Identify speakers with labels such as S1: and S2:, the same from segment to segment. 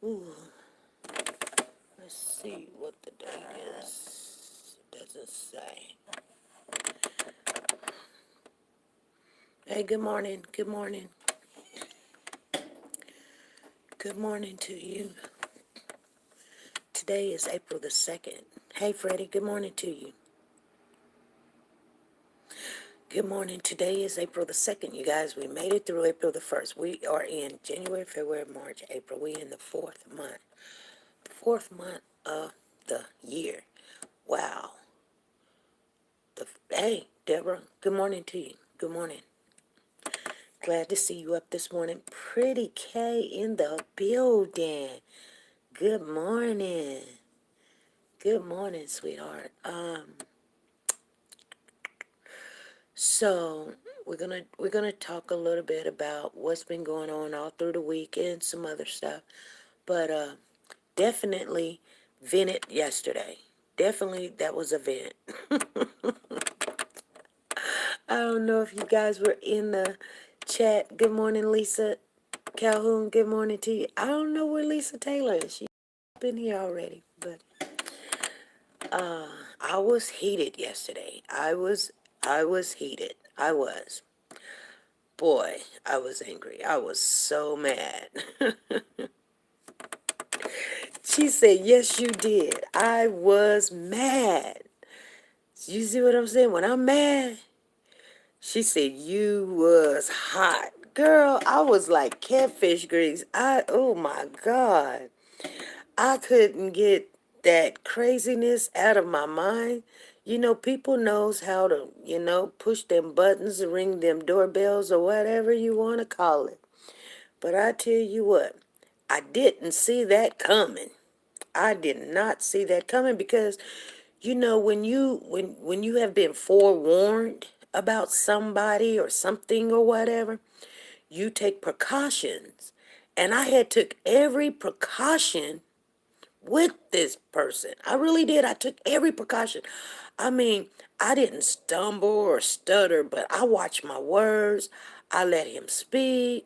S1: Ooh, let's see what the date is. It doesn't say. Hey, good morning. Good morning. Good morning to you. Today is April the 2nd. Hey, Freddie, good morning to you. Good morning. Today is April the 2nd, you guys. We made it through April the 1st. We are in January, February, March, April. We in the fourth month. Fourth month of the year. Wow. Hey, Deborah, good morning to you. Good morning. Glad to see you up this morning. Pretty K in the building. Good morning. Good morning, sweetheart. So we're gonna talk a little bit about what's been going on all through the week and some other stuff. But definitely vented yesterday. Definitely that was a vent. I don't know if you guys were in the chat. Good morning, Lisa Calhoun. Good morning to you. I don't know where Lisa Taylor is. She's been here already, but I was heated yesterday. I was heated. I was. Boy, I was angry. I was so mad. She said, yes, you did. I was mad. You see what I'm saying? When I'm mad, she said, you was hot. Girl, I was like catfish grease. Oh my God. I couldn't get that craziness out of my mind. You know, people knows how to, push them buttons, ring them doorbells, or whatever you want to call it. But I tell you what, I didn't see that coming. I did not see that coming because, when you have been forewarned about somebody or something or whatever, you take precautions. And I had took every precaution with this person. I really did. I took every precaution. I mean, I didn't stumble or stutter, but I watched my words. I let him speak.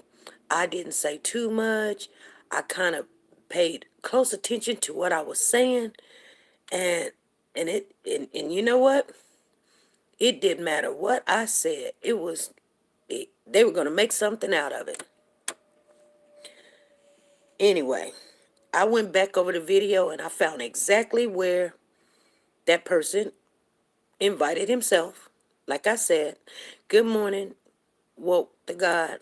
S1: I didn't say too much. I kind of paid close attention to what I was saying. And and you know what? It didn't matter what I said. They were going to make something out of it. Anyway, I went back over the video and I found exactly where that person invited himself. Like I said, good morning, woke the God,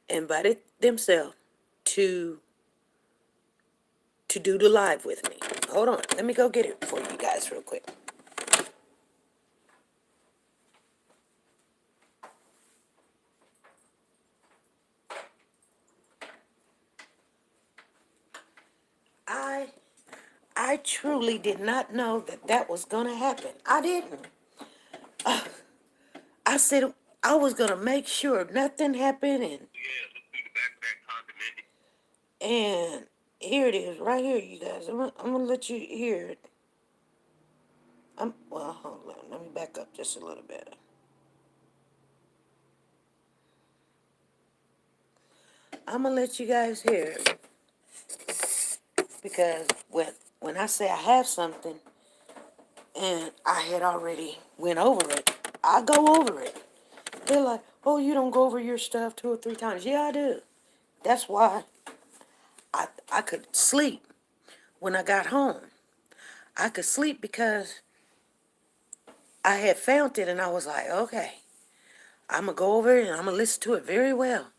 S1: invited themselves to do the live with me. Hold on, let me go get it for you guys real quick. I I truly did not know that that was gonna happen. I didn't. I said I was gonna make sure nothing happened, and here it is, right here, you guys. I'm gonna let you hear it. Well, hold on. Let me back up just a little bit. I'm gonna let you guys hear it because when I say I have something and I had already went over it, I go over it. They're like, "Oh, you don't go over your stuff 2 or 3 times." Yeah, I do. That's why I could sleep when I got home. I could sleep because I had found it and I was like, okay, I'm going to go over it and I'm going to listen to it very well.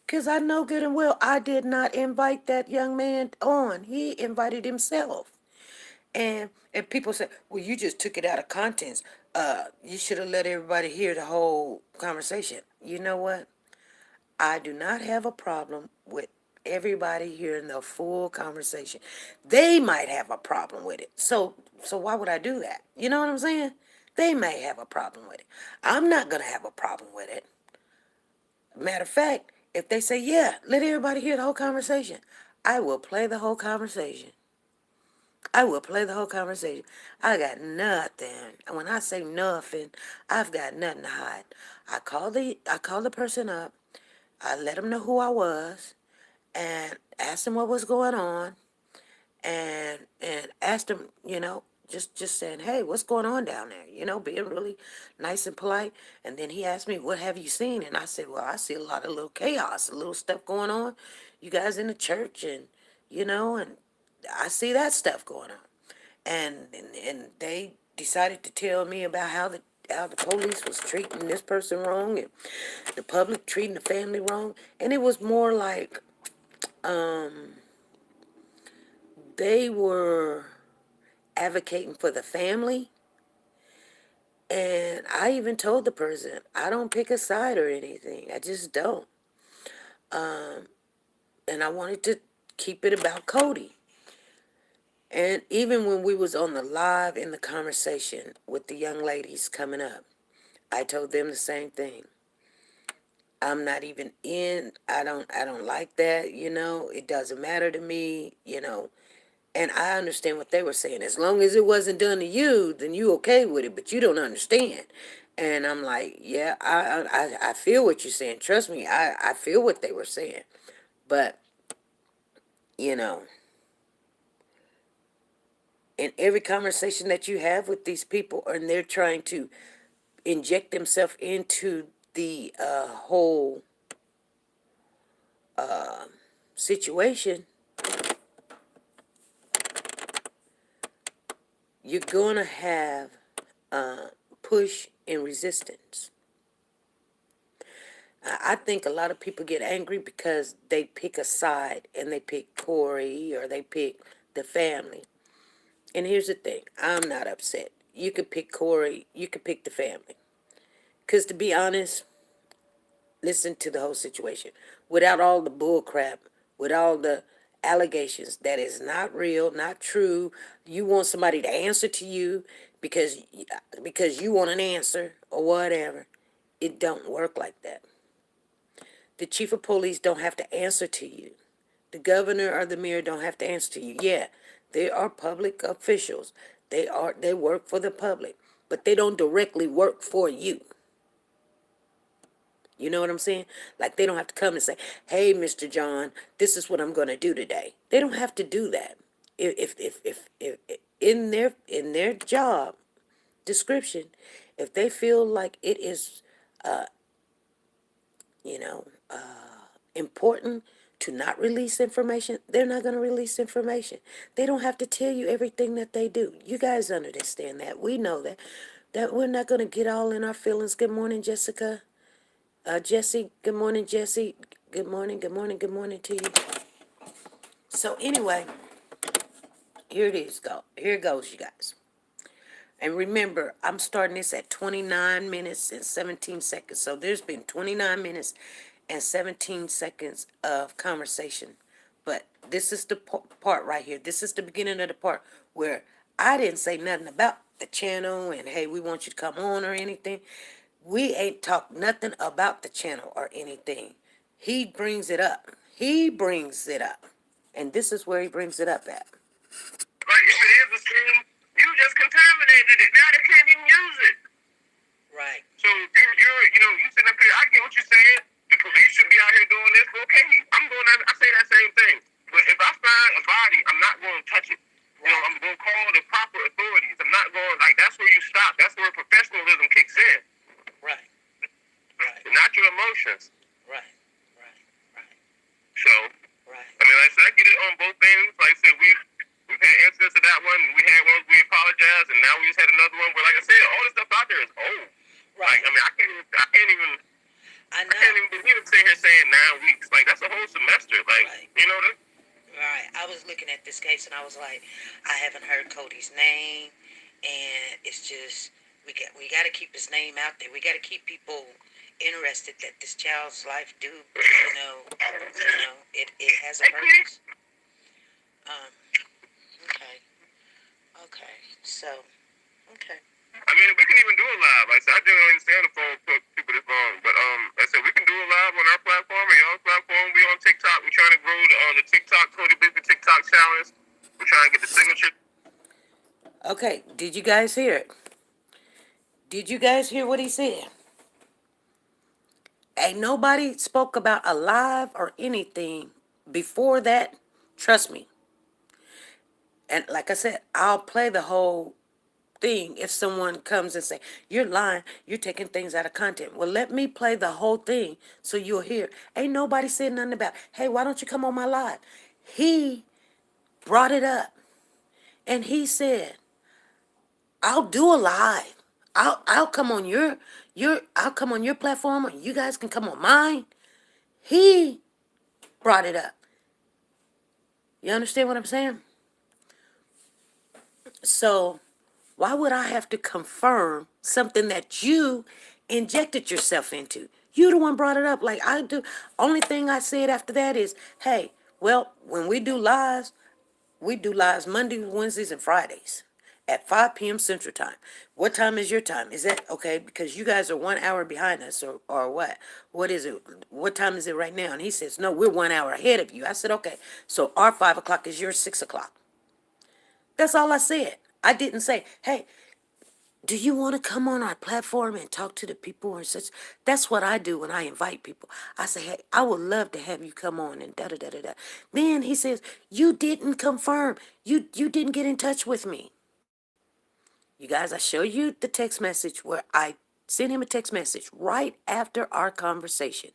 S1: Because I know good and well I did not invite that young man on. He invited himself. And people say, well, you just took it out of context. You should have let everybody hear the whole conversation. You know what? I do not have a problem with everybody hearing the full conversation. They might have a problem with it. So why would I do that? You know what I'm saying? They may have a problem with it. I'm not going to have a problem with it. Matter of fact, if they say, yeah, let everybody hear the whole conversation, I will play the whole conversation. I will play the whole conversation. I got nothing. And when I say nothing, I've got nothing to hide. I call the person up. I let them know who I was. and asked him what was going on, and asked him, just saying, hey, what's going on down there? Being really nice and polite. And then he asked me, what have you seen? And I said, well, I see a lot of little chaos, a little stuff going on. You guys in the church, and I see that stuff going on. And they decided to tell me about how the police was treating this person wrong, and the public treating the family wrong. And it was more like they were advocating for the family. And I even told the person, I don't pick a side or anything. I just don't. And I wanted to keep it about Cody. And even when we was on the live in the conversation with the young ladies coming up, I told them the same thing. I'm not even in. I don't like that, It doesn't matter to me. And I understand what they were saying. As long as it wasn't done to you, then you okay with it, but you don't understand. And I'm like, yeah, I feel what you're saying. Trust me, I feel what they were saying. But, you know, in every conversation that you have with these people, and they're trying to inject themselves into the whole situation, you're going to have push and resistance. I think a lot of people get angry because they pick a side and they pick Corey or they pick the family. And here's the thing, I'm not upset. You could pick Corey, you could pick the family. Because to be honest, listen to the whole situation. Without all the bull crap, with all the allegations that is not real, not true, you want somebody to answer to you because you want an answer or whatever. It don't work like that. The chief of police don't have to answer to you. The governor or the mayor don't have to answer to you. Yeah, they are public officials. They work for the public, but they don't directly work for you. You know what I'm saying? Like they don't have to come and say, "Hey, Mr. John, this is what I'm going to do today." They don't have to do that. If in their job description, if they feel like it is, you know, important to not release information, they're not going to release information. They don't have to tell you everything that they do. You guys understand that. We know that. That we're not going to get all in our feelings. Good morning, Jessica. Jesse, good morning, Jesse. Good morning, good morning, good morning to you. So anyway, here it is. Here it goes, you guys. And remember, I'm starting this at 29 minutes and 17 seconds. So there's been 29 minutes and 17 seconds of conversation. But this is the part right here. This is the beginning of the part where I didn't say nothing about the channel and, hey, we want you to come on or anything. We ain't talked nothing about the channel or anything. He brings it up. He brings it up. And this is where he brings it up at.
S2: But if it is a sin, you just contaminated it. Now they can't even use it.
S1: Right.
S2: So you sitting up here. I get what you're saying. The police should be out here doing this. Okay, I'm going. I say that same thing. But if I find a body, I'm not going to touch it. I'm going to call the proper authorities. I'm not going that's where you stop. That's where professionalism kicks in.
S1: Right. Right.
S2: Not your emotions.
S1: Right. Right. Right.
S2: So.
S1: Right.
S2: I mean, like I said, I get it on both things. Like I said, we've had incidents of that one. We had one we apologized, and now we just had another one where, like I said, all the stuff out there is old.
S1: Right.
S2: Like, I mean, I can't even
S1: I know.
S2: I can't even believe it sitting here saying 9 weeks. Like, that's a whole semester. Like,
S1: Right.
S2: you know that?
S1: Right. I was looking at this case and I was like, I haven't heard Cody's name, and it's just we got to keep his name out there. We got to keep people interested that this child's life it has a purpose. Okay. Okay. So, okay.
S2: I mean, we can even do it live. Like I said, I didn't understand the phone took people this long. But like I said, we can do it live on our platform or y'all's platform. We on TikTok. We're trying to grow the TikTok, Cody Bisbee TikTok challenge. We're trying to get the signature.
S1: Okay. Did you guys hear it? Did you guys hear what he said? Ain't nobody spoke about a live or anything Before that, trust me. And like I said, I'll play the whole thing if someone comes and say, you're lying, you're taking things out of content. Well, let me play the whole thing so you'll hear. Ain't nobody said nothing about, hey, why don't you come on my live? He brought it up and he said, I'll do a live. I'll come on I'll come on your platform and you guys can come on mine. He brought it up. You understand what I'm saying? So why would I have to confirm something that you injected yourself into? You the one brought it up like I do. Only thing I said after that is, hey, well, when we do lives Mondays, Wednesdays, and Fridays at 5 p.m. Central Time. What time is your time? Is that okay? Because you guys are 1 hour behind us, or what? What is it? What time is it right now? And he says, no, we're 1 hour ahead of you. I said, okay. So our 5 o'clock is your 6 o'clock. That's all I said. I didn't say, hey, do you want to come on our platform and talk to the people or such? That's what I do when I invite people. I say, hey, I would love to have you come on and da da da da da. Then he says, you didn't confirm. You didn't get in touch with me. You guys, I show you the text message where I sent him a text message right after our conversation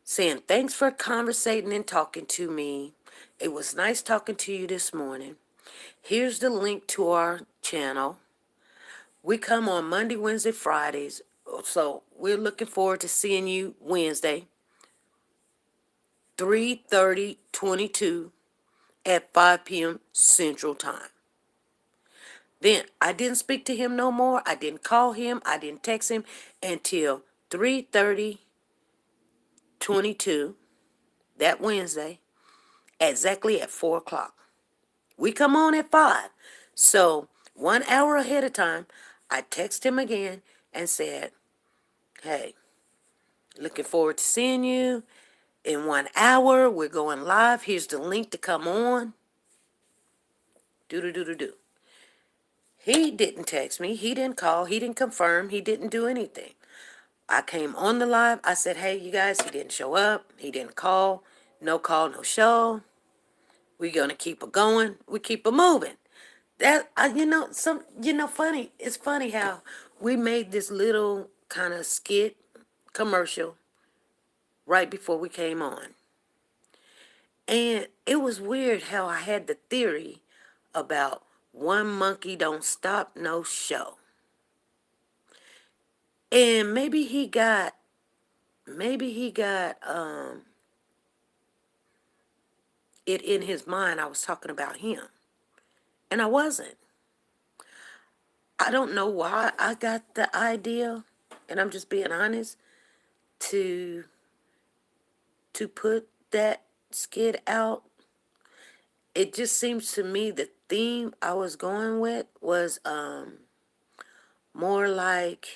S1: saying, thanks for conversating and talking to me. It was nice talking to you this morning. Here's the link to our channel. We come on Monday, Wednesday, Fridays. So we're looking forward to seeing you Wednesday, 3:30:22 at 5 p.m. Central Time. Then I didn't speak to him no more. I didn't call him. I didn't text him until 3:30:22 that Wednesday, exactly at 4 o'clock. We come on at 5. So 1 hour ahead of time, I text him again and said, hey, looking forward to seeing you. In 1 hour, we're going live. Here's the link to come on. Do. He didn't text me. He didn't call. He didn't confirm. He didn't do anything. I came on the live. I said, hey, you guys, he didn't show up. He didn't call. No call, no show. We're going to keep it going. We keep it moving. That, funny. It's funny how we made this little kind of skit commercial right before we came on. And it was weird how I had the theory about one monkey don't stop no show. And maybe he got it in his mind I was talking about him. And I wasn't. I don't know why I got the idea, and I'm just being honest, to put that skit out. It just seems to me the theme I was going with was more like,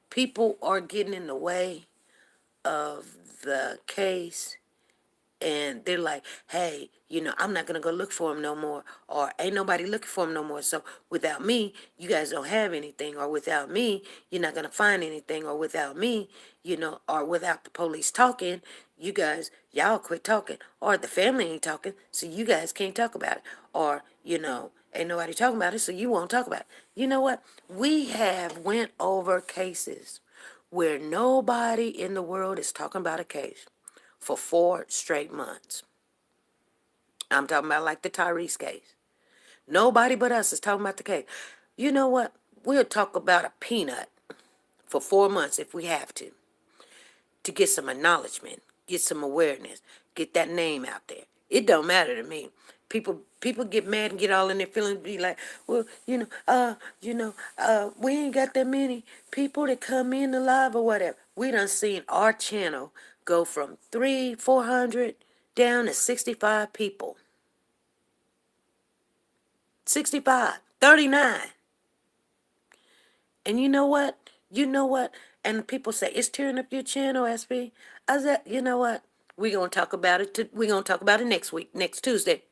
S1: people are getting in the way of the case, and they're like, hey, I'm not going to go look for him no more, or ain't nobody looking for him no more, so without me, you guys don't have anything, or without me, you're not going to find anything, or without me, or without the police talking, y'all quit talking, or the family ain't talking, so you guys can't talk about it, or, ain't nobody talking about it, so you won't talk about it. You know what? We have went over cases where nobody in the world is talking about a case for 4 straight months. I'm talking about like the Tyrese case. Nobody but us is talking about the case. You know what? We'll talk about a peanut for 4 months if we have to get some acknowledgement, get some awareness, get that name out there. It don't matter to me. People get mad and get all in their feelings, be like, well, we ain't got that many people that come in the live or whatever. We done seen our channel go from 400 down to 65 people. 65, 39. And you know what? And people say, it's tearing up your channel, SB. I said, you know what? We're going to talk about it. We're going to talk about it next week, next Tuesday.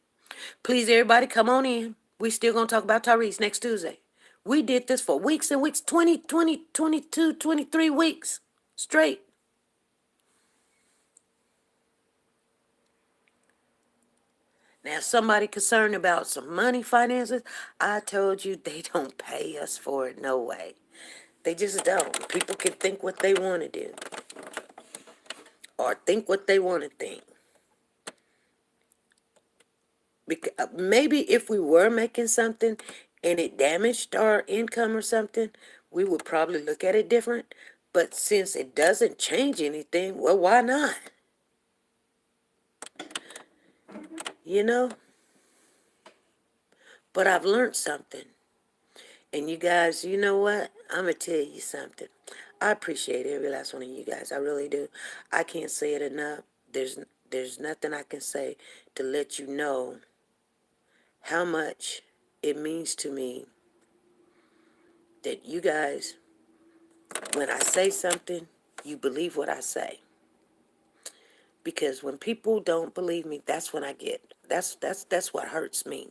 S1: Please, everybody, come on in. We still going to talk about Tyrese next Tuesday. We did this for weeks and weeks, 20, 20, 22, 23 weeks straight. Now, somebody concerned about some money, finances, I told you they don't pay us for it. No way. They just don't. People can think what they want to do or think what they want to think. Because maybe if we were making something and it damaged our income or something, we would probably look at it different. But since it doesn't change anything, well, why not? You know? But I've learned something. And you guys, you know what? I'm going to tell you something. I appreciate every last one of you guys. I really do. I can't say it enough. There's there's nothing I can say to let you know how much it means to me that you guys, when I say something, you believe what I say. Because when people don't believe me, that's when I get. That's what hurts me.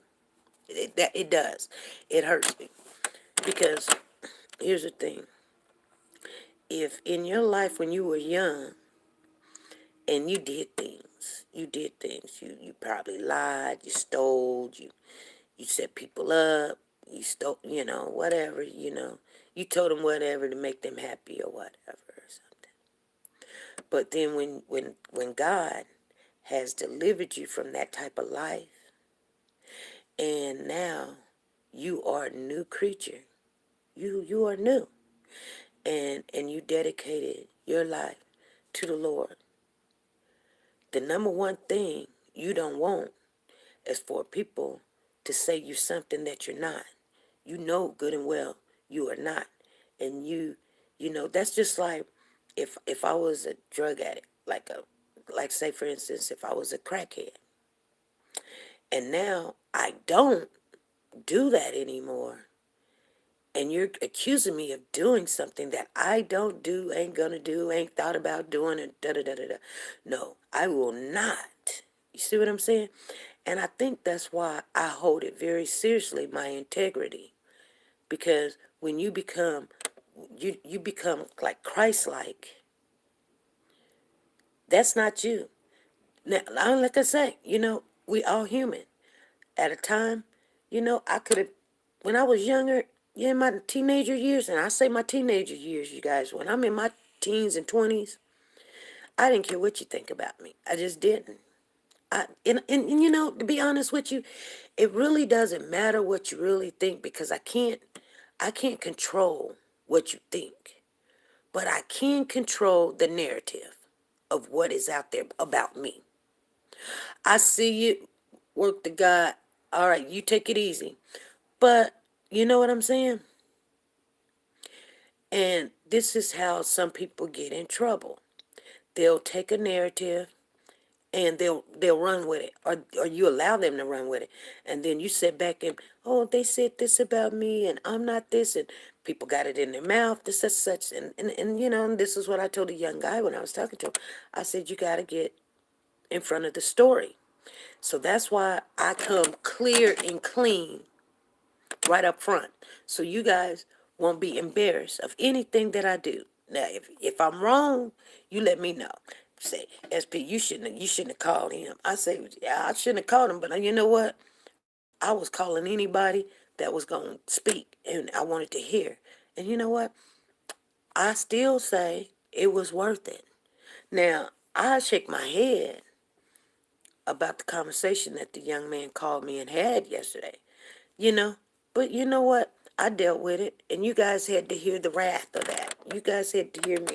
S1: It does. It hurts me because here's the thing. If in your life when you were young and you probably lied, you stole, you set people up, you stole, whatever, you told them whatever to make them happy or whatever or something. But then when God has delivered you from that type of life, and now you are a new creature. You are new, and you dedicated your life to the Lord. The number one thing you don't want is for people to say you're something that you're not. You know good and well you are not. And that's just like if I was a drug addict, like say for instance, if I was a crackhead, and now I don't do that anymore, and you're accusing me of doing something that I don't do, ain't gonna do, ain't thought about doing, and da da da da da. No, I will not. You see what I'm saying? And I think that's why I hold it very seriously, my integrity. Because when you become like Christ-like, that's not you. Now, like I say, we all human. At a time, I could have, when I was younger, yeah, in my teenager years, and I say my teenager years, you guys, when I'm in my teens and 20s, I didn't care what you think about me. I just didn't. To be honest with you, it really doesn't matter what you really think because I can't control what you think, but I can control the narrative of what is out there about me. I see you work the God. All right, you take it easy. But you know what I'm saying? And this is how some people get in trouble. They'll take a narrative and they'll run with it, or you allow them to run with it, and then you sit back and, oh, they said this about me and I'm not this, and people got it in their mouth, this such, and this is what I told a young guy when I was talking to him. I said you got to get in front of the story. So that's why I come clear and clean right up front, so you guys won't be embarrassed of anything that I do. Now, if I'm wrong, you let me know. Say, SP, you shouldn't have called him. I say, yeah, I shouldn't have called him, but you know what? I was calling anybody that was gonna speak, and I wanted to hear. And you know what? I still say it was worth it. Now, I shake my head about the conversation that the young man called me and had yesterday. you know. But you know what? I dealt with it, and you guys had to hear the wrath of that. You guys had to hear me.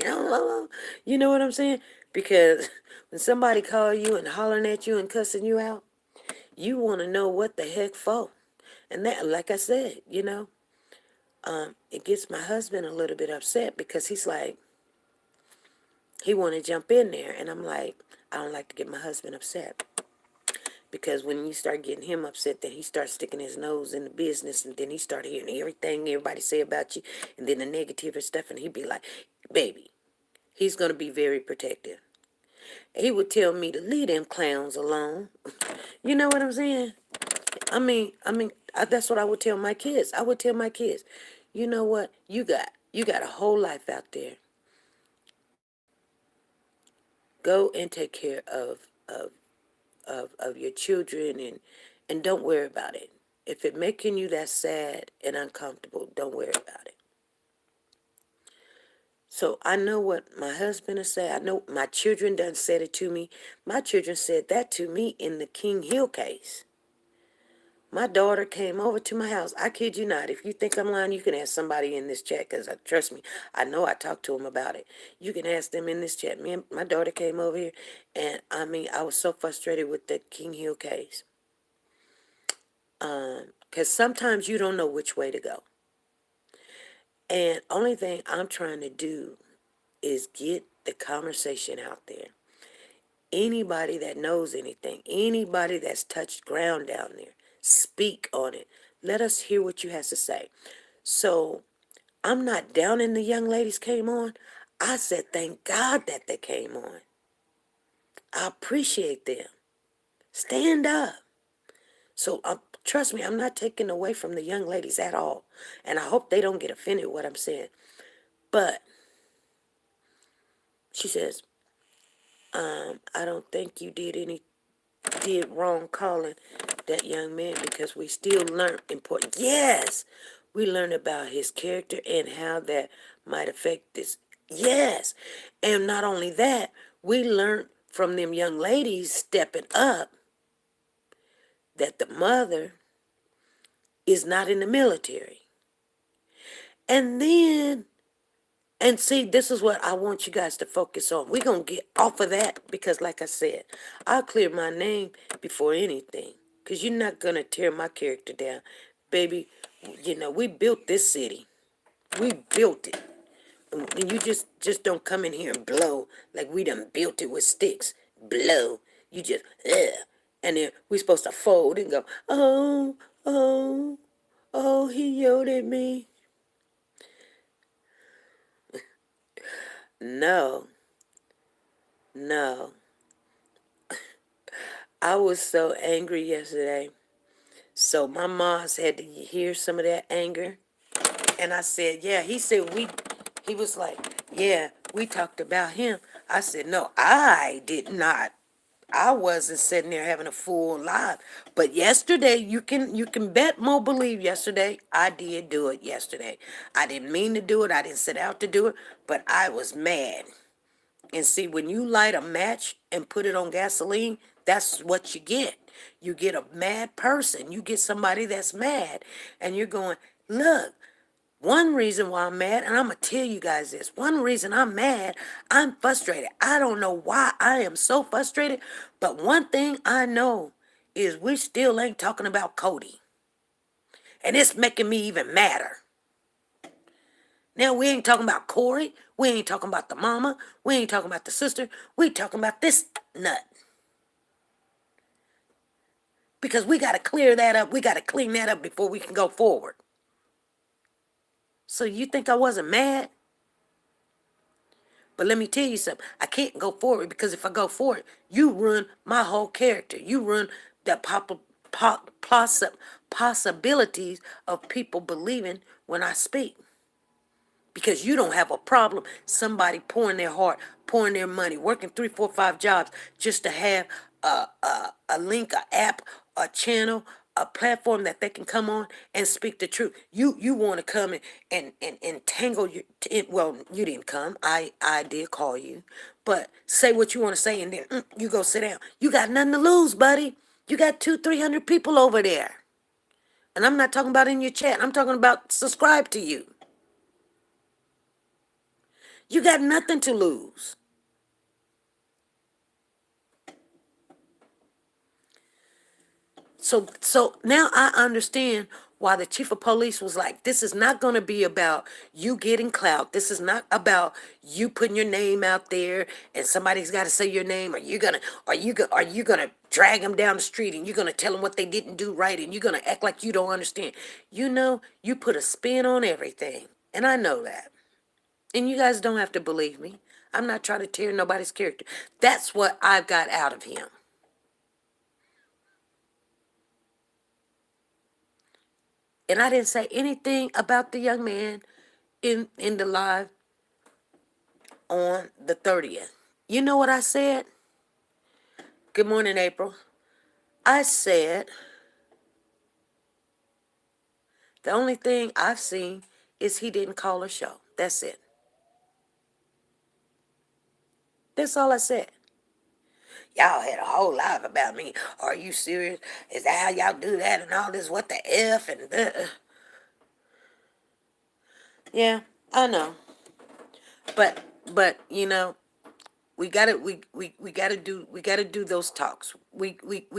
S1: You know what I'm saying? Because when somebody call you and hollering at you and cussing you out, you want to know what the heck for. And that, like I said, it gets my husband a little bit upset because he's like, he want to jump in there, and I'm like, I don't like to get my husband upset. Because when you start getting him upset, then he starts sticking his nose in the business, and then he start hearing everything everybody say about you, and then the negative and stuff, and he'd be like, baby, he's going to be very protective. He would tell me to leave them clowns alone. You know what I'm saying? That's what I would tell my kids. I would tell my kids, you know what? You got a whole life out there. Go and take care of of your children, and don't worry about it. If it making you that sad and uncomfortable, don't worry about it. So I know what my husband has said. I know my children done said it to me. My children said that to me in the King Hill case. My daughter came over to my house. I kid you not. If you think I'm lying, you can ask somebody in this chat, because trust me, I know I talked to them about it. You can ask them in this chat. Me and my daughter came over here, and I mean, I was so frustrated with the King Hill case. Because sometimes you don't know which way to go. And only thing I'm trying to do is get the conversation out there. Anybody that knows anything, anybody that's touched ground down there, speak on it. Let us hear what you have to say. So I'm not down in the young ladies came on. I said, thank God that they came on. I appreciate them. Stand up. So trust me, I'm not taking away from the young ladies at all. And I hope they don't get offended with what I'm saying. But she says, I don't think you did wrong calling that young man, because we still learn important. Yes, we learned about his character and how that might affect this. Yes, and not only that, we learned from them young ladies stepping up that the mother is not in the military. And then, and see, this is what I want you guys to focus on. We're going to get off of that because, like I said, I'll clear my name before anything, because you're not going to tear my character down. Baby, we built this city. We built it. And you just don't come in here and blow like we done built it with sticks. Blow. You just, ugh. And then we supposed to fold and go, oh, oh, oh, he yelled at me. No, no. I was so angry yesterday. So my moms had to hear some of that anger. And I said, yeah, he was like, yeah, we talked about him. I said, no, I did not. I wasn't sitting there having a full life. But yesterday, you can bet more believe yesterday, I did do it yesterday. I didn't mean to do it. I didn't set out to do it, but I was mad. And see, when you light a match and put it on gasoline, that's what you get. You get a mad person. You get somebody that's mad. And you're going, look, one reason why I'm mad, and I'm going to tell you guys this. One reason I'm mad, I'm frustrated. I don't know why I am so frustrated. But one thing I know is we still ain't talking about Cody. And it's making me even madder. Now, we ain't talking about Corey. We ain't talking about the mama. We ain't talking about the sister. We talking about this nut. Because we got to clear that up. We got to clean that up before we can go forward. So you think I wasn't mad? But let me tell you something. I can't go forward, because if I go forward, you ruin my whole character. You ruin the possibilities of people believing when I speak. Because you don't have a problem somebody pouring their heart, pouring their money, working 3, 4, 5 jobs just to have a link, a app, a channel, a platform that they can come on and speak the truth. You want to come and tangle your, well, you didn't come. I did call you. But say what you want to say, and then you go sit down. You got nothing to lose, buddy. You got 200, 300 people over there. And I'm not talking about in your chat. I'm talking about subscribe to you. You got nothing to lose. So now I understand why the chief of police was like, this is not going to be about you getting clout. This is not about you putting your name out there and somebody's got to say your name. Are you gonna drag them down the street and you're going to tell them what they didn't do right and you're going to act like you don't understand. You put a spin on everything. And I know that. And you guys don't have to believe me. I'm not trying to tear nobody's character. That's what I got out of him. And I didn't say anything about the young man in the live on the 30th. You know what I said? Good morning, April. I said, the only thing I've seen is he didn't call her show. That's it. That's all I said. Y'all had a whole lot about me. Are you serious? Is that how y'all do that and all this? What the F and the... Yeah, I know. But you know, we gotta do those talks. We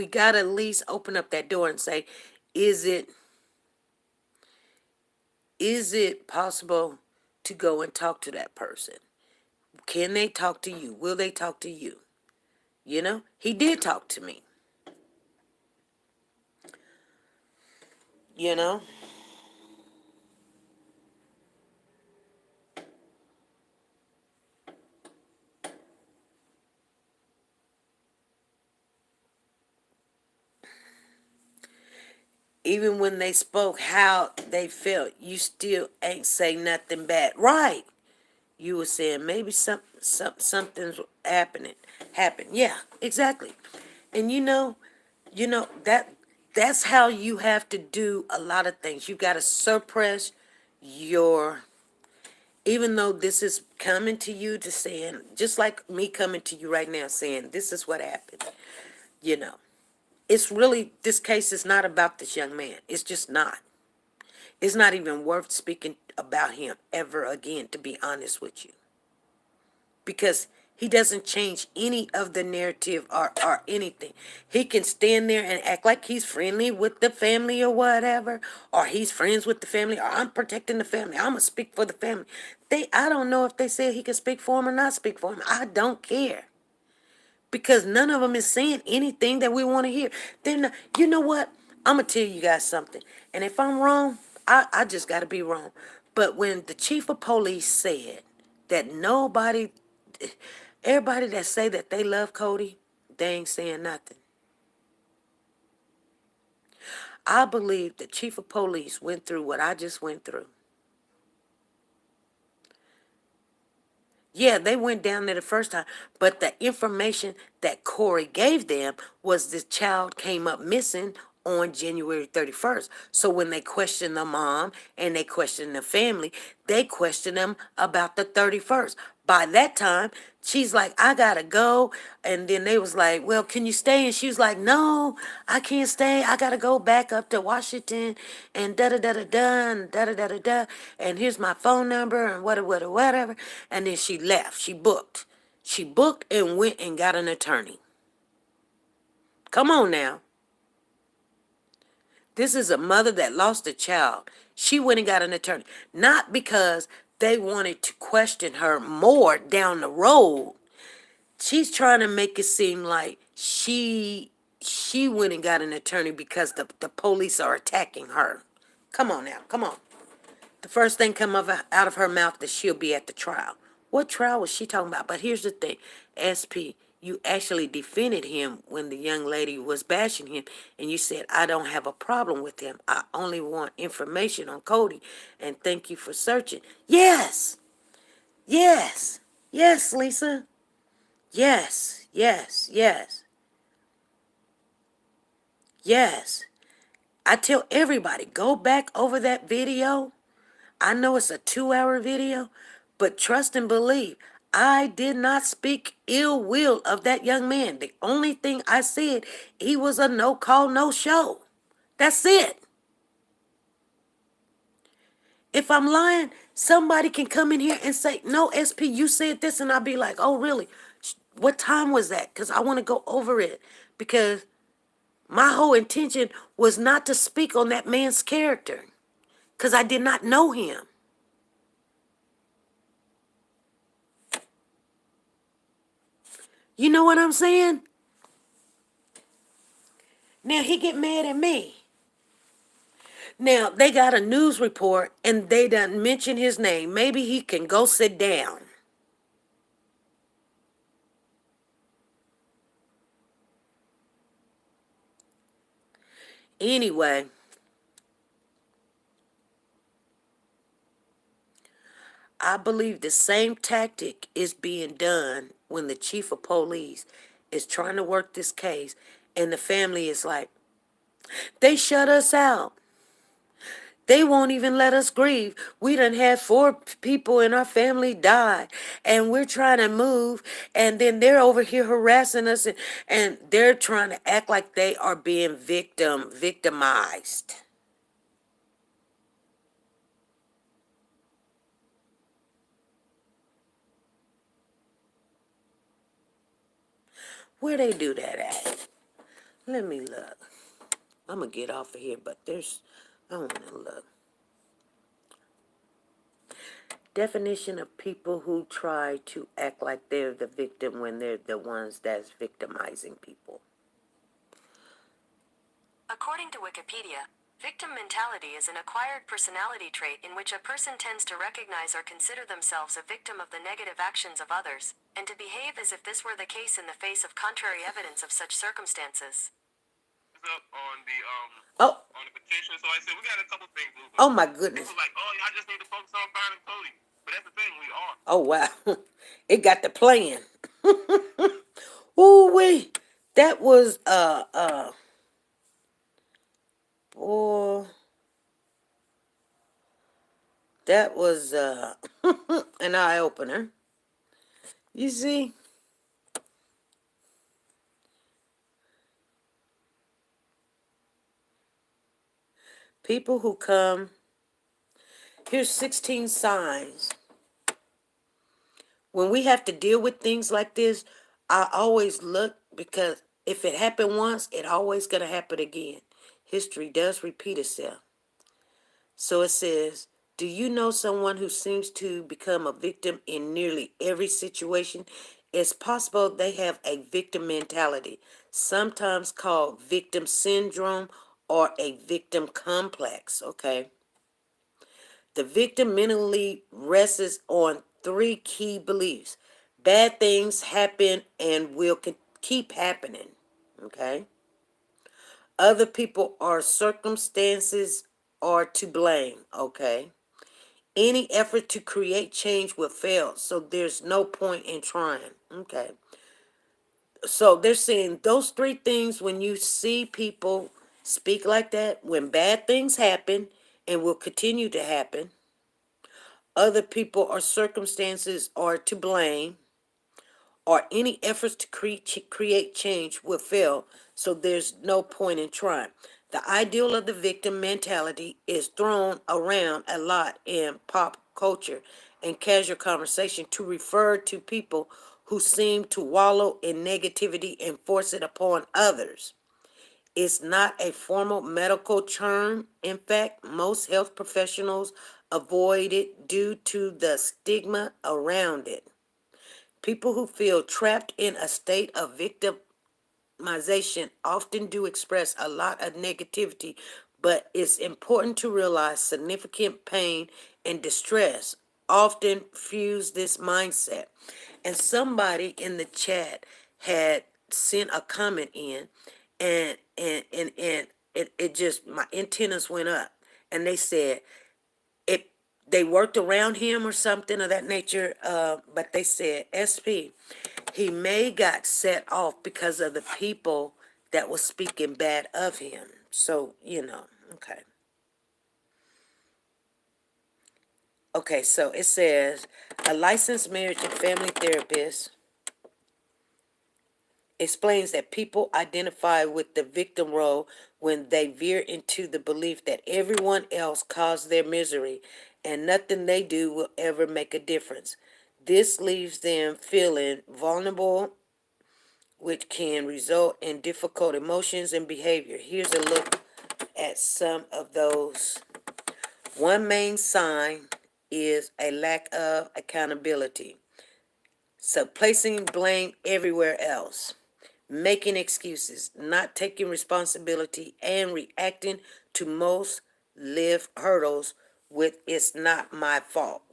S1: gotta at least open up that door and say, is it is it possible to go and talk to that person? Can they talk to you? Will they talk to you? You know, he did talk to me. You know, even when they spoke how they felt, you still ain't say nothing bad, right? You were saying maybe something's happened. Yeah, exactly. And you know that's how you have to do a lot of things. You got to suppress your, even though this is coming to you to saying, just like me coming to you right now saying this is what happened. You know, it's really, this case is not about this young man. It's just not. It's not even worth speaking about him ever again, to be honest with you, because he doesn't change any of the narrative or anything. He can stand there and act like he's friendly with the family or whatever, or he's friends with the family, or I'm protecting the family. I'm gonna speak for the family. I don't know if they said he can speak for him or not speak for him. I don't care, because none of them is saying anything that we want to hear. They're not, you know what? I'm gonna tell you guys something, and if I'm wrong, I just got to be wrong. But when the chief of police said that everybody that say that they love Cody, they ain't saying nothing. I believe the chief of police went through what I just went through. Yeah, they went down there the first time, but the information that Corey gave them was this child came up missing on January 31st. So when they questioned the mom and they questioned the family, they questioned them about the 31st. By that time, she's like, I gotta go. And then they was like, well, can you stay? And she was like, no, I can't stay. I gotta go back up to Washington and da da da da da and da da da da da. And here's my phone number and whatever. And then she left. She booked. She booked and went and got an attorney. Come on now. This is a mother that lost a child. She went and got an attorney. Not because they wanted to question her more down the road. She's trying to make it seem like she went and got an attorney because the police are attacking her. Come on now, come on. The first thing come out of her mouth that she'll be at the trial. What trial was she talking about? But here's the thing, SP, you actually defended him when the young lady was bashing him, and you said, I don't have a problem with him. I only want information on Cody, and thank you for searching. Yes, yes, yes, Lisa. Yes, yes, yes, yes. I tell everybody, go back over that video. I know it's a 2-hour video, but trust and believe, I did not speak ill will of that young man. The only thing I said, he was a no call, no show. That's it. If I'm lying, somebody can come in here and say, no, SP, you said this. And I'll be like, oh, really? What time was that? Because I want to go over it. Because my whole intention was not to speak on that man's character. Because I did not know him. You know what I'm saying? Now he get mad at me. Now they got a news report and they done mention his name. Maybe he can go sit down. Anyway, I believe the same tactic is being done when the chief of police is trying to work this case And the family is like, they shut us out. They won't even let us grieve. We done had 4 people in our family die, and we're trying to move, and then they're over here harassing us, and they're trying to act like they are being victimized. Where they do that at? Let me look. I'm gonna get off of here, but I want to look. Definition of people who try to act like they're the victim when they're the ones that's victimizing people.
S3: According to Wikipedia, victim mentality is an acquired personality trait in which a person tends to recognize or consider themselves a victim of the negative actions of others, and to behave as if this were the case in the face of contrary evidence of such circumstances.
S2: Up
S1: Oh,
S2: on the petition, so I said we got a couple things moving.
S1: oh my
S2: People
S1: goodness.
S2: like, oh, y'all just need to focus on finding Cody. But that's the thing, we are.
S1: Oh wow. It got the plan. Ooh wee. That was boy, that was an eye opener. You see? People who come, here's 16 signs. When we have to deal with things like this, I always look, because if it happened once, it always gonna happen again. History does repeat itself. So it says, do you know someone who seems to become a victim in nearly every situation? It's possible they have a victim mentality, sometimes called victim syndrome or a victim complex. Okay. The victim mentally rests on 3 key beliefs. Bad things happen and will keep happening. Okay. Other people or circumstances are to blame. Okay. Any effort to create change will fail, so there's no point in trying. Okay. So they're saying those 3 things, when you see people speak like that, when bad things happen and will continue to happen, other people or circumstances are to blame, or any efforts to create change will fail, so there's no point in trying. The ideal of the victim mentality is thrown around a lot in pop culture and casual conversation to refer to people who seem to wallow in negativity and force it upon others. It's not a formal medical term. In fact, most health professionals avoid it due to the stigma around it. People who feel trapped in a state of victimization often do express a lot of negativity, but it's important to realize significant pain and distress often fuse this mindset. And somebody in the chat had sent a comment in, and it just, my antennas went up, and they said it, they worked around him or something of that nature, but they said, SP, he may got set off because of the people that was speaking bad of him. So, okay. Okay, so it says, a licensed marriage and family therapist explains that people identify with the victim role when they veer into the belief that everyone else caused their misery and nothing they do will ever make a difference. This leaves them feeling vulnerable, which can result in difficult emotions and behavior. Here's a look at some of those. One main sign is a lack of accountability. So placing blame everywhere else, making excuses, not taking responsibility, and reacting to most live hurdles with "it's not my fault."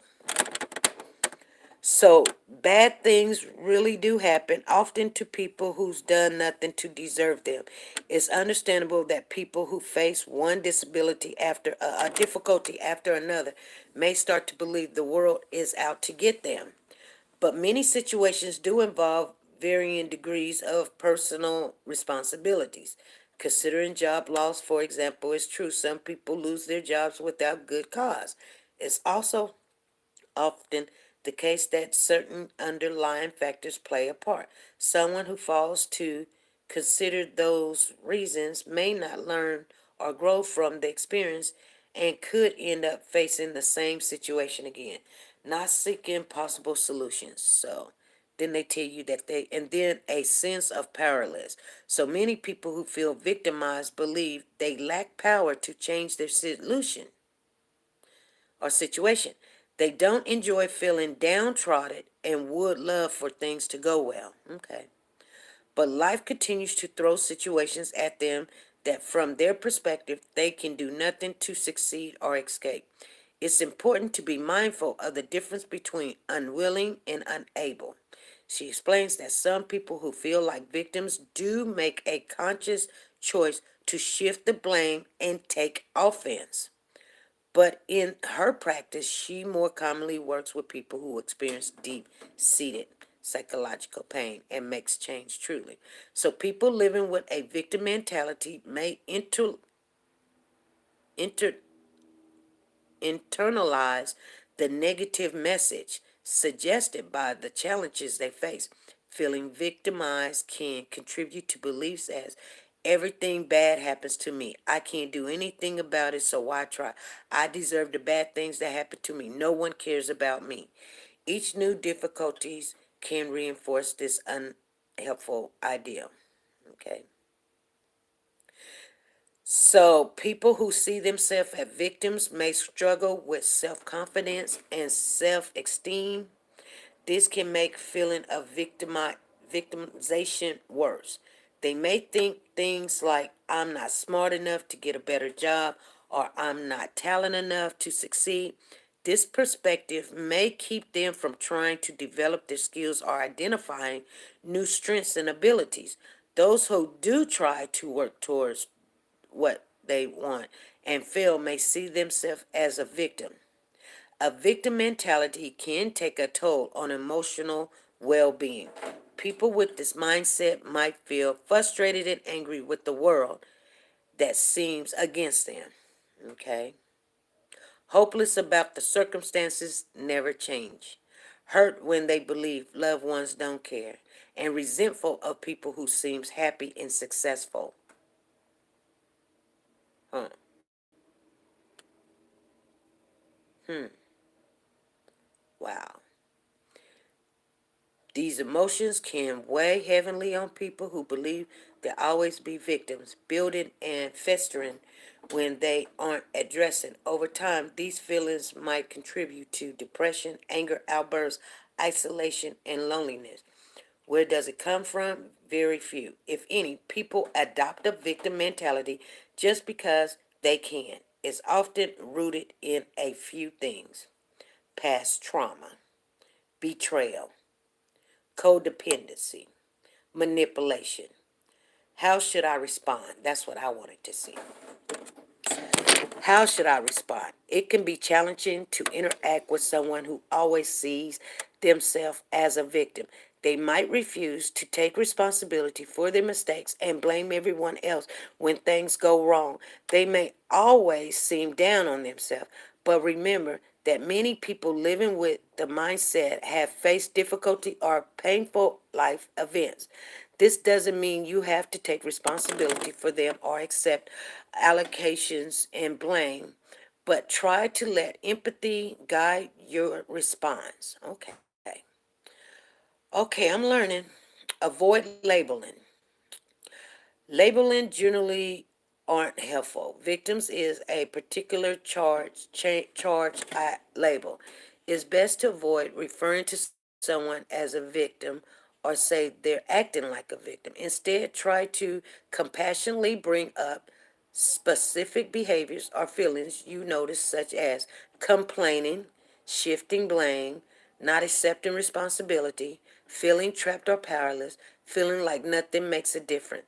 S1: So bad things really do happen, often to people who's done nothing to deserve them. It's understandable that people who face one disability after a difficulty after another may start to believe the world is out to get them. But many situations do involve varying degrees of personal responsibilities. Considering job loss, for example, is true. Some people lose their jobs without good cause. It's also often the case that certain underlying factors play a part. Someone who falls to consider those reasons may not learn or grow from the experience and could end up facing the same situation again, not seeking possible solutions. So then they tell you that and then a sense of powerless. So many people who feel victimized believe they lack power to change their solution or situation. They don't enjoy feeling downtrodden and would love for things to go well. Okay. But life continues to throw situations at them that, from their perspective, they can do nothing to succeed or escape. It's important to be mindful of the difference between unwilling and unable. She explains that some people who feel like victims do make a conscious choice to shift the blame and take offense. But in her practice, she more commonly works with people who experience deep seated psychological pain and makes change truly. So people living with a victim mentality may inter, internalize the negative message suggested by the challenges they face. Feeling victimized can contribute to beliefs as everything bad happens to me. I can't do anything about it, so why try? I deserve the bad things that happen to me. No one cares about me. Each new difficulties can reinforce this unhelpful idea. Okay. So, people who see themselves as victims may struggle with self confidence and self esteem. This can make feeling of victimization worse. They may think things like, I'm not smart enough to get a better job, or I'm not talented enough to succeed. This perspective may keep them from trying to develop their skills or identifying new strengths and abilities. Those who do try to work towards what they want and fail may see themselves as a victim. A victim mentality can take a toll on emotional well being. People with this mindset might feel frustrated and angry with the world that seems against them. Okay? Hopeless about the circumstances never change. Hurt when they believe loved ones don't care. And resentful of people who seems happy and successful. Huh. Hmm. Wow. These emotions can weigh heavily on people who believe they'll always be victims, building and festering when they aren't addressing. Over time, these feelings might contribute to depression, anger outbursts, isolation, and loneliness. Where does it come from? Very few, if any, people adopt a victim mentality just because they can. It's often rooted in a few things: past trauma, betrayal, codependency, manipulation. How should I respond? That's what I wanted to see. How should I respond? It can be challenging to interact with someone who always sees themselves as a victim. They might refuse to take responsibility for their mistakes and blame everyone else when things go wrong. They may always seem down on themselves, but remember that many people living with the mindset have faced difficulty or painful life events. This doesn't mean you have to take responsibility for them or accept allocations and blame, but try to let empathy guide your response. Okay, I'm learning. Avoid labeling. Labeling generally aren't helpful. Victims is a particular label. It's best to avoid referring to someone as a victim or say they're acting like a victim. Instead, try to compassionately bring up specific behaviors or feelings you notice, such as complaining, shifting blame, not accepting responsibility, feeling trapped or powerless, feeling like nothing makes a difference.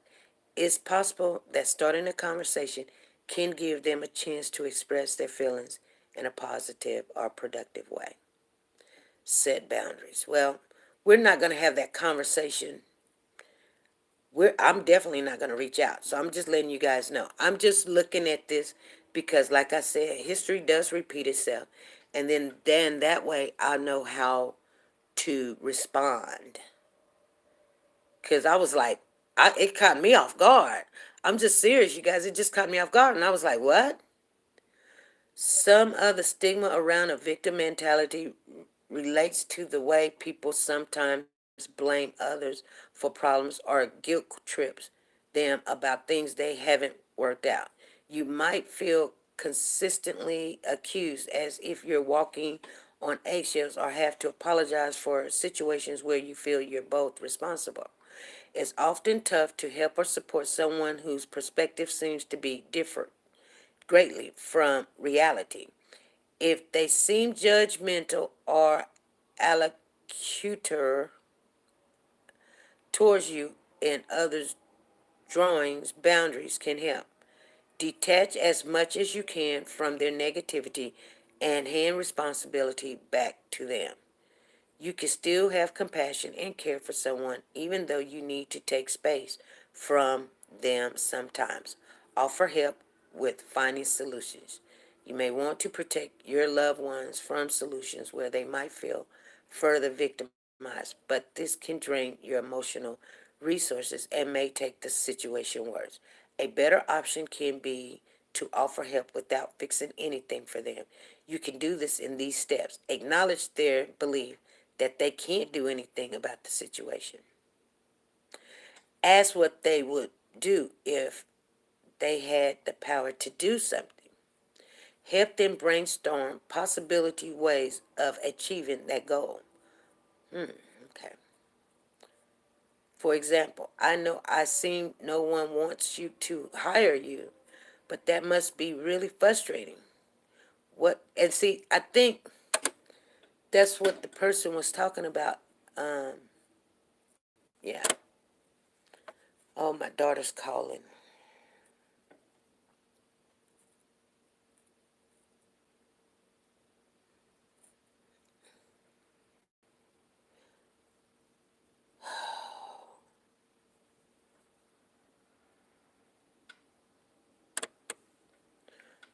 S1: It's possible that starting a conversation can give them a chance to express their feelings in a positive or productive way. Set boundaries. Well, we're not going to have that conversation. I'm definitely not going to reach out. So I'm just letting you guys know. I'm just looking at this because, like I said, history does repeat itself. And then that way I'll know how to respond. Because I was like, it caught me off guard. I'm just serious, you guys. It just caught me off guard. And I was like, what? Some of the stigma around a victim mentality relates to the way people sometimes blame others for problems or guilt trips them about things they haven't worked out. You might feel consistently accused as if you're walking on eggshells or have to apologize for situations where you feel you're both responsible. It's often tough to help or support someone whose perspective seems to be different greatly from reality. If they seem judgmental or allocutor towards you and others, drawings boundaries can help. Detach as much as you can from their negativity and hand responsibility back to them. You can still have compassion and care for someone even though you need to take space from them sometimes. Offer help with finding solutions. You may want to protect your loved ones from solutions where they might feel further victimized, but this can drain your emotional resources and may take the situation worse. A better option can be to offer help without fixing anything for them. You can do this in these steps. Acknowledge their belief that they can't do anything about the situation. Ask what they would do if they had the power to do something. Help them brainstorm possibility ways of achieving that goal. Okay. For example, I know I seem no one wants you to hire you, but that must be really frustrating. What and see, I think that's what the person was talking about. Yeah. Oh, my daughter's calling.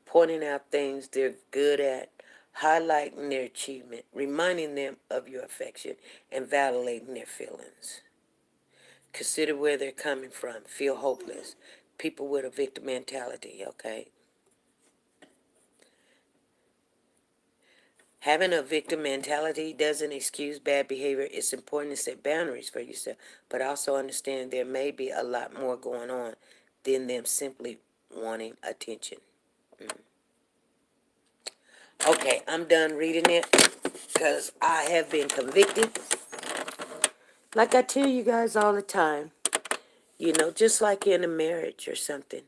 S1: Pointing out things they're good at, highlighting their achievement, reminding them of your affection, and validating their feelings. Consider where they're coming from. Feel hopeless. People with a victim mentality, okay? Having a victim mentality doesn't excuse bad behavior. It's important to set boundaries for yourself, but also understand there may be a lot more going on than them simply wanting attention. Okay, I'm done reading it because I have been convicted. Like I tell you guys all the time, just like in a marriage or something,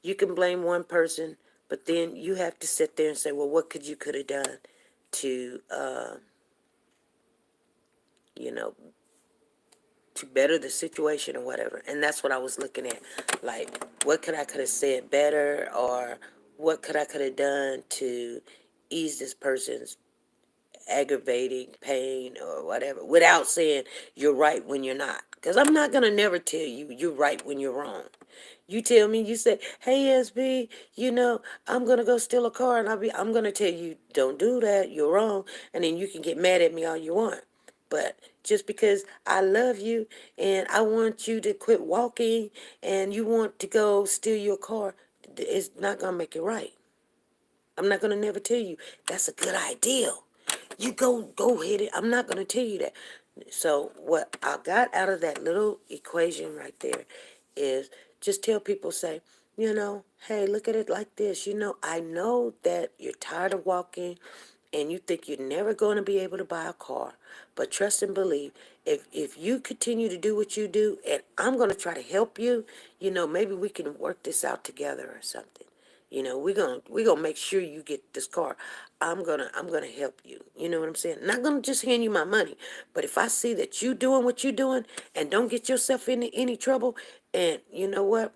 S1: you can blame one person, but then you have to sit there and say, well, what could have done to, you know, to better the situation or whatever. And that's what I was looking at. Like, what could have said better, or what could have done to ease this person's aggravating pain or whatever, without saying you're right when you're not. Because I'm not gonna never tell you you're right when you're wrong. You tell me, you say, hey SB, I'm gonna go steal a car, and I'm gonna tell you, don't do that, you're wrong, and then you can get mad at me all you want. But just because I love you and I want you to quit walking and you want to go steal your car, it's not gonna make it right. I'm not gonna never tell you that's a good idea. You go hit it. I'm not gonna tell you that. So what I got out of that little equation right there is just tell people, say, hey, look at it like this. I know that you're tired of walking and you think you're never going to be able to buy a car, but trust and believe, if you continue to do what you do, and I'm going to try to help you, maybe we can work this out together or something. We're gonna make sure you get this car. I'm gonna help you. You know what I'm saying? Not gonna just hand you my money, but if I see that you doing what you doing and don't get yourself into any trouble, and you know what,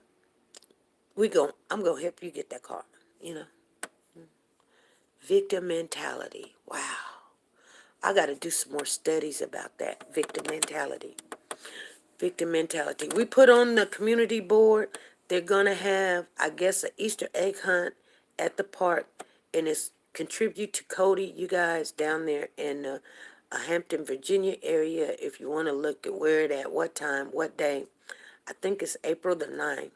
S1: I'm gonna help you get that car. You know, victim mentality. Wow. I got to do some more studies about that victim mentality. Victim mentality. We put on the community board. They're gonna have, I guess, an Easter egg hunt at the park, and it's contribute to Cody. You guys down there in Hampton, Virginia area. If you want to look at where it at, what time, what day. I think it's April the 9th.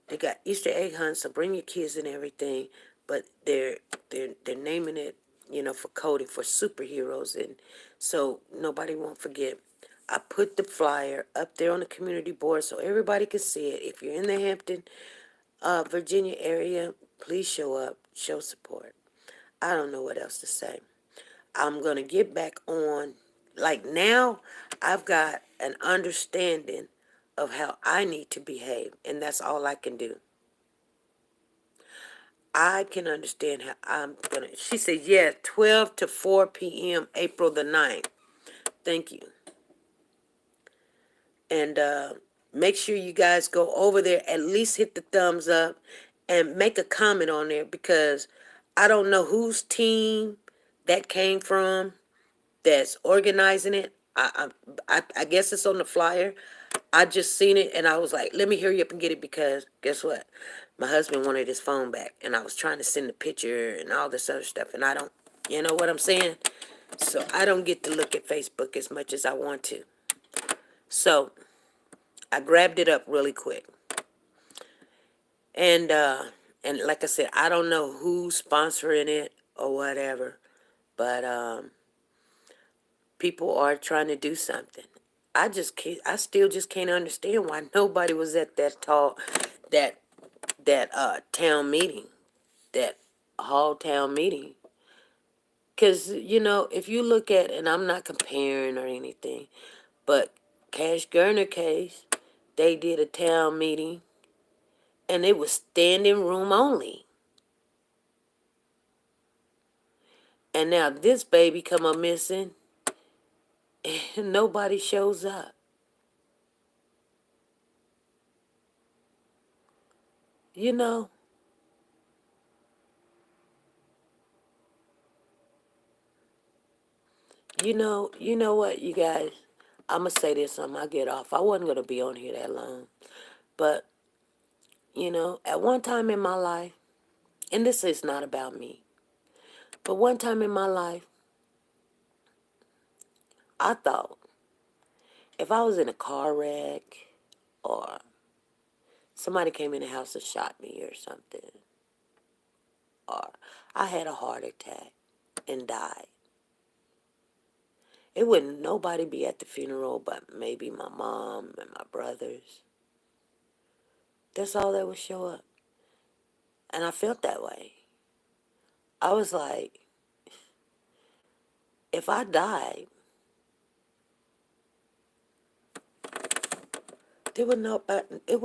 S1: They got Easter egg hunts, so bring your kids and everything. But they're naming it, for Cody, for superheroes, and so nobody won't forget. I put the flyer up there on the community board so everybody can see it. If you're in the Hampton, Virginia area, please show up, show support. I don't know what else to say. I'm gonna get back on. Like now, I've got an understanding of how I need to behave, and that's all I can do. I can understand how I'm gonna. She said, yeah, 12 to 4 p.m. April the 9th. Thank you. And make sure you guys go over there, at least hit the thumbs up and make a comment on there, because I don't know whose team that came from that's organizing it. I guess it's on the flyer. I just seen it and I was like, let me hurry up and get it, because guess what? My husband wanted his phone back and I was trying to send the picture and all this other stuff, and I don't, you know what I'm saying? So I don't get to look at Facebook as much as I want to. So I grabbed it up really quick. And like I said, I don't know who's sponsoring it or whatever, but people are trying to do something. I still just can't understand why nobody was at that town meeting, that hall town meeting. Because, if you look at, and I'm not comparing or anything, but Cash Gurner case, they did a town meeting and it was standing room only. And now this baby come up missing and nobody shows up. You know, you know what, you guys? I'm going to say this, I'll get off. I wasn't going to be on here that long. But, at one time in my life, and this is not about me, but one time in my life, I thought if I was in a car wreck or somebody came in the house and shot me or something, or I had a heart attack and died, it wouldn't nobody be at the funeral but maybe my mom and my brothers. That's all that would show up. And I felt that way. I was like, if I died, there would no, it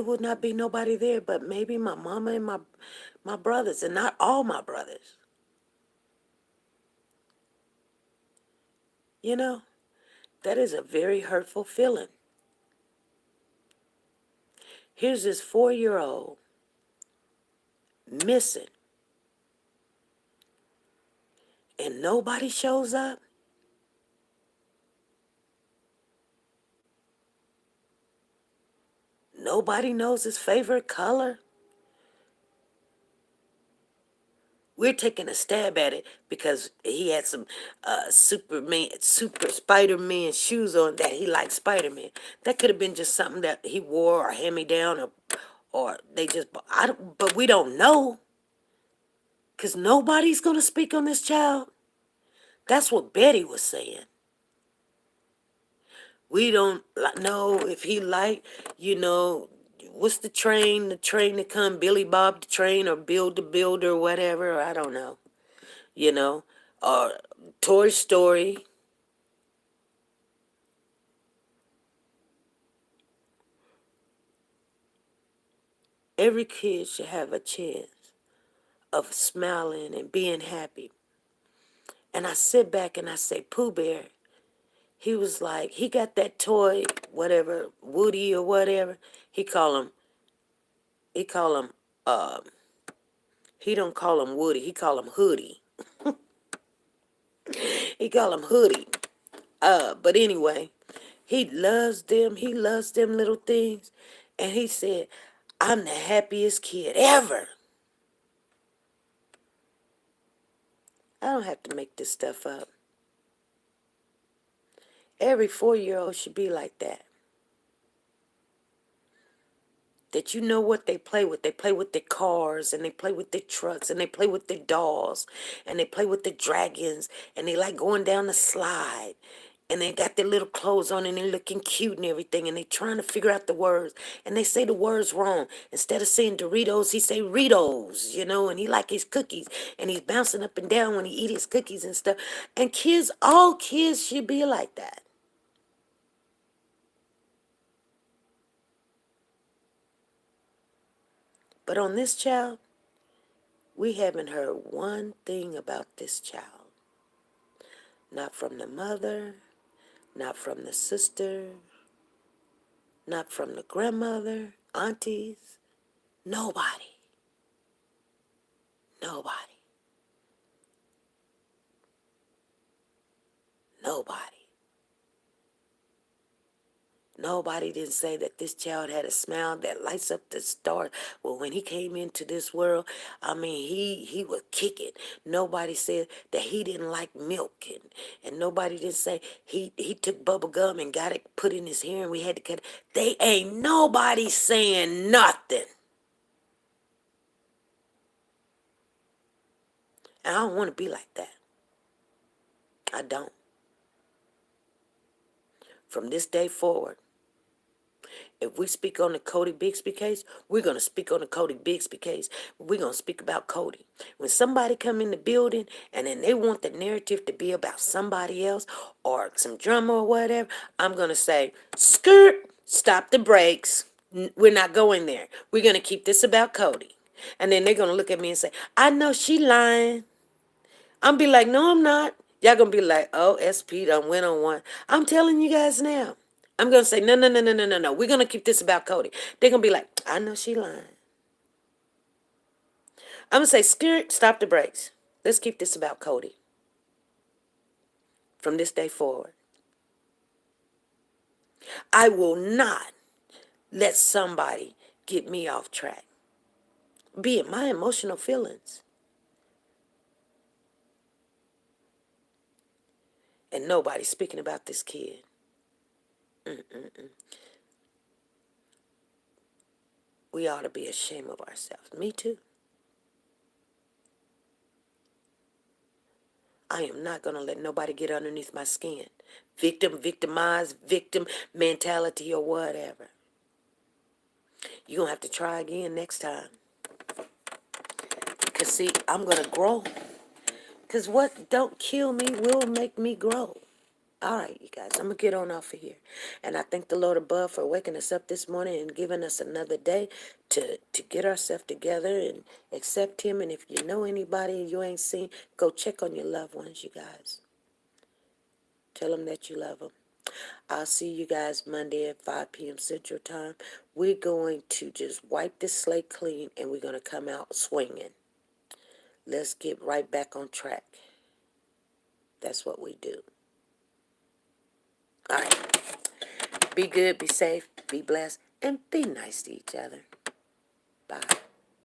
S1: would not be nobody there but maybe my mama and my brothers, and not all my brothers. You know, that is a very hurtful feeling. Here's this 4-year-old missing, and nobody shows up. Nobody knows his favorite color. We're taking a stab at it because he had some super Spider-Man shoes on that he liked Spider-Man. That could have been just something that he wore or hand me down, or they just, but we don't know, because nobody's going to speak on this child. That's what Betty was saying. We don't know if he what's the train to come, Billy Bob the train or Build the Builder or whatever, I don't know, or Toy Story. Every kid should have a chance of smiling and being happy. And I sit back and I say, Pooh Bear, he was like, he got that toy, whatever, Woody or whatever. He call him, he don't call him Woody, he call him Hoodie. He call him Hoodie. But anyway, he loves them. He loves them little things. And he said, I'm the happiest kid ever. I don't have to make this stuff up. Every 4-year-old should be like that. That you know what they play with. They play with their cars, and they play with their trucks, and they play with their dolls, and they play with the dragons, and they like going down the slide, and they got their little clothes on, and they're looking cute and everything, and they trying to figure out the words, and they say the words wrong. Instead of saying Doritos, he say Ritos, and he like his cookies, and he's bouncing up and down when he eat his cookies and stuff. And kids, all kids should be like that. But on this child, we haven't heard one thing about this child. Not from the mother, not from the sister, not from the grandmother, aunties, nobody. Nobody. Nobody. Nobody didn't say that this child had a smile that lights up the stars. Well, when he came into this world, he was kicking. Nobody said that he didn't like milk, and nobody didn't say he took bubble gum and got it put in his hair and we had to cut it. They ain't nobody saying nothing. And I don't want to be like that. I don't. From this day forward, if we speak on the Cody Bixby case, we're going to speak on the Cody Bixby case. We're going to speak about Cody. When somebody come in the building and then they want the narrative to be about somebody else or some drama or whatever, I'm going to say, skirt, stop the brakes. We're not going there. We're going to keep this about Cody. And then they're going to look at me and say, I know she lying. I'm be like, no, I'm not. Y'all going to be like, oh, SP done went on one. I'm telling you guys now. I'm going to say, no, no, no, no, no, no, no. We're going to keep this about Cody. They're going to be like, I know she lying. I'm going to say, Spirit, stop the brakes. Let's keep this about Cody from this day forward. I will not let somebody get me off track, be it my emotional feelings. And nobody's speaking about this kid. We ought to be ashamed of ourselves. Me too. I am not going to let nobody get underneath my skin. Victimized, victim mentality or whatever. You're going to have to try again next time. Because, see, I'm going to grow. Because what don't kill me will make me grow. All right, you guys, I'm going to get on off of here. And I thank the Lord above for waking us up this morning and giving us another day to get ourselves together and accept him. And if you know anybody you ain't seen, go check on your loved ones, you guys. Tell them that you love them. I'll see you guys Monday at 5 p.m. Central Time. We're going to just wipe this slate clean and we're going to come out swinging. Let's get right back on track. That's what we do. All right. Be good, be safe, be blessed, and be nice to each other. Bye.